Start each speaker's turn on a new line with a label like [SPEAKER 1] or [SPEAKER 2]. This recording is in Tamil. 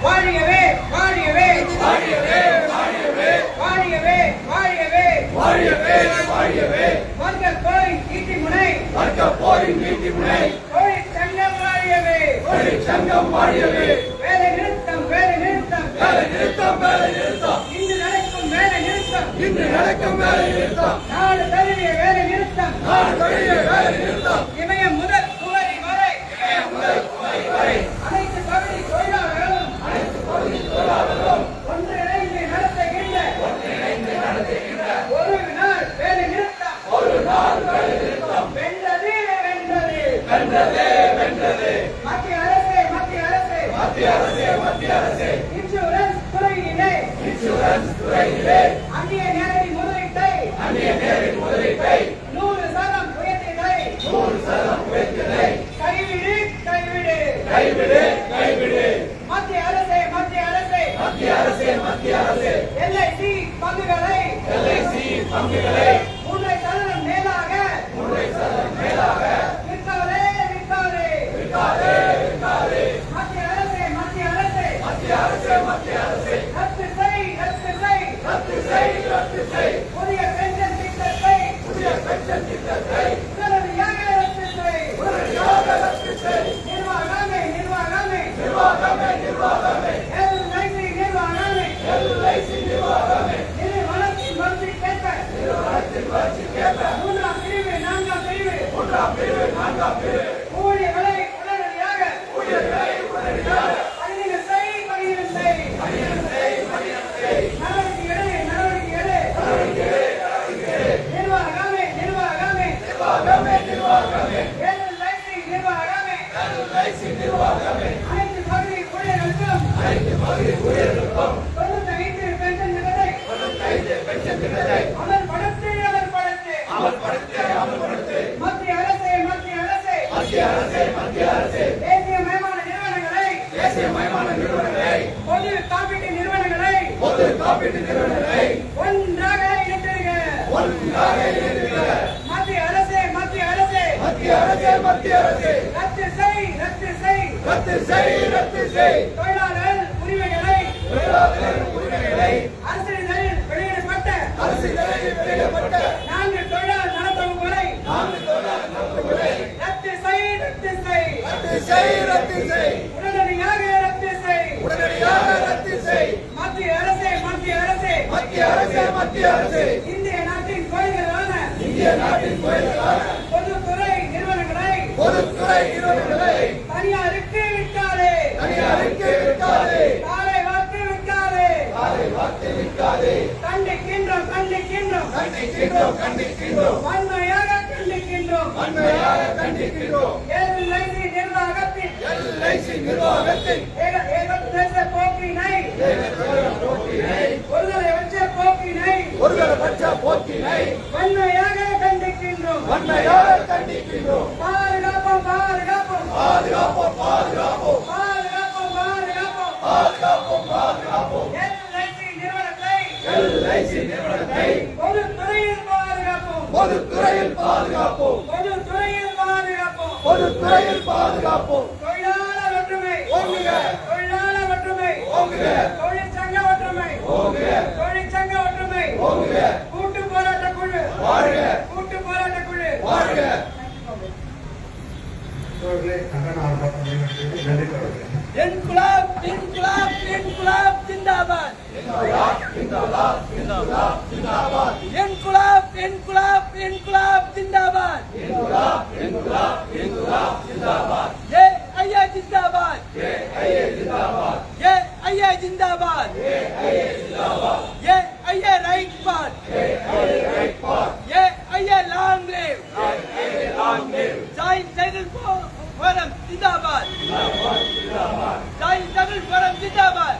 [SPEAKER 1] வாழியவே வாழியவே வாழியவே வாழியவே வாழியவே வாழியவே வாழியவே வாழியவே வர்க்க போரின் ஈட்டிமுனை வர்க்க போரின் ஈட்டிமுனை தொழிற்சங்கம் வாழியவே தொழிற்சங்கம் வாழியவே வேலை நிறுத்தம் வேலை நிறுத்தம் வேலை நிறுத்தம் வேலை நிறுத்தம் இன்று நடக்கும் வேலை நிறுத்தம் இன்று நடக்கும் வேலை நிறுத்தம் நாடு தழுவிய வேலை நிறுத்தம் நாடு தழுவிய வேலை நிறுத்தம் இமயம் முதல் குமரி வரை இமயம் முதல் குமரி வரை அனைத்து பகுதி தொழிலாளர்களும் ஒன்றிணைந்து நடத்துகின்ற ஒரு நாள் வேலை நிறுத்தம் ஒரு நாள் வேலை நிறுத்தம் வென்றது வென்றது வென்றது வென்றது மத்திய அரசே மத்திய அரசே மத்திய அரசே மத்திய அரசே இன்சூரன்ஸ் துறையிலே அந்நிய நேரடி முதலீட்டை 100% உயர்த்தியதை கைவிடு கைவிடு கைவிடு கைவிடு மத்திய அரசே மத்திய அரசே மத்திய அரசே மத்திய அரசே எல்ஐசி பங்குகளை 3% மேலாக விற்காதே விற்காதே விற்காதே விற்காதே மத்திய அரசே மத்திய அரசே மத்திய அரசே மத்திய அரசே ரத்து செய் ரத்து செய் ரத்து செய் ரத்து செய் புதிய பென்ஷன் திட்டத்தை உடனடியாக ரத்து செய் உடனடியாக ரத்து செய் நிர்வாகமே நிர்வாகமே நிர்வாகமே நிர்வாகமே எல்ஐசி நிர்வாகமே எல்ஐசி நிர்வாகமே நிறுவனத்தின் வளர்ச்சி கேட்க மூன்றாம் பிரிவு நான்காம் பிரிவு ஊழியர்களை உடனடியாக பணியிட செய் நடவடிக்கை எடு நிர்வாகமே எல்ஐசி நிர்வாகமே அனைத்து பகுதி ஊழியர்களுக்கும் 95 பென்ஷன் திட்டத்தை அமல்படுத்து மத்திய அரசே மத்திய அரசே மத்திய அரசே மத்திய அரசே தேசியமயமான நிறுவனங்களை பொது காப்பீட்டு நிறுவனங்களை ஒன்றாக இணைத்திருக்க மத்திய அரசே மத்திய அரசே மத்திய அரசே மத்திய அரசே ரத்து செய் ரத்து செய் ரத்து செய் ரத்து செய் தொழிலாளர் உரிமைகளை அரசியலில் வெளியிடப்பட்ட 4 தொழிலாளர் நலத்தொகுப்புகளை ரத்து செய் ரத்து செய் ரத்து செய் ரத்து செய் உடனடியாக ரத்து செய் மத்திய அரசே மத்திய அரசே மத்திய அரசே மத்திய அரசே இந்திய நாட்டின் கோயில்களான பொதுத்துறை நிறுவனங்களை தனியாருக்கு விற்காதே காலை வாக்கு விற்காதே கண்டிக்கின்றோம் வன்மையாக கண்டிக்கின்றோம் எல்ஐசி நிர்வாகத்தின் ஏகதேச போக்கினை ஒருதலை வச்ச போக்கினை வன்மையாக கண்டிக்கின்றோம் பாதுகாப்போம் எல்ஐசி நிறுவனத்தை பொதுத்துறையில் பாதுகாப்போம் தொழிலாளர் ஒற்றுமை தொழிற்சங்க ஒற்றுமை கூட்டு போராட்ட குழு இன்குலாப் ஜிந்தாபாத் இன்குலாப் ஜிந்தாபாத் ये ஐயா ஜிந்தாபாத் ये ஐயா ரைட் பாத் ये ஐயா long live joint cycle forum जिंदाबाद जॉइंट सैकल फोरम जिंदाबाद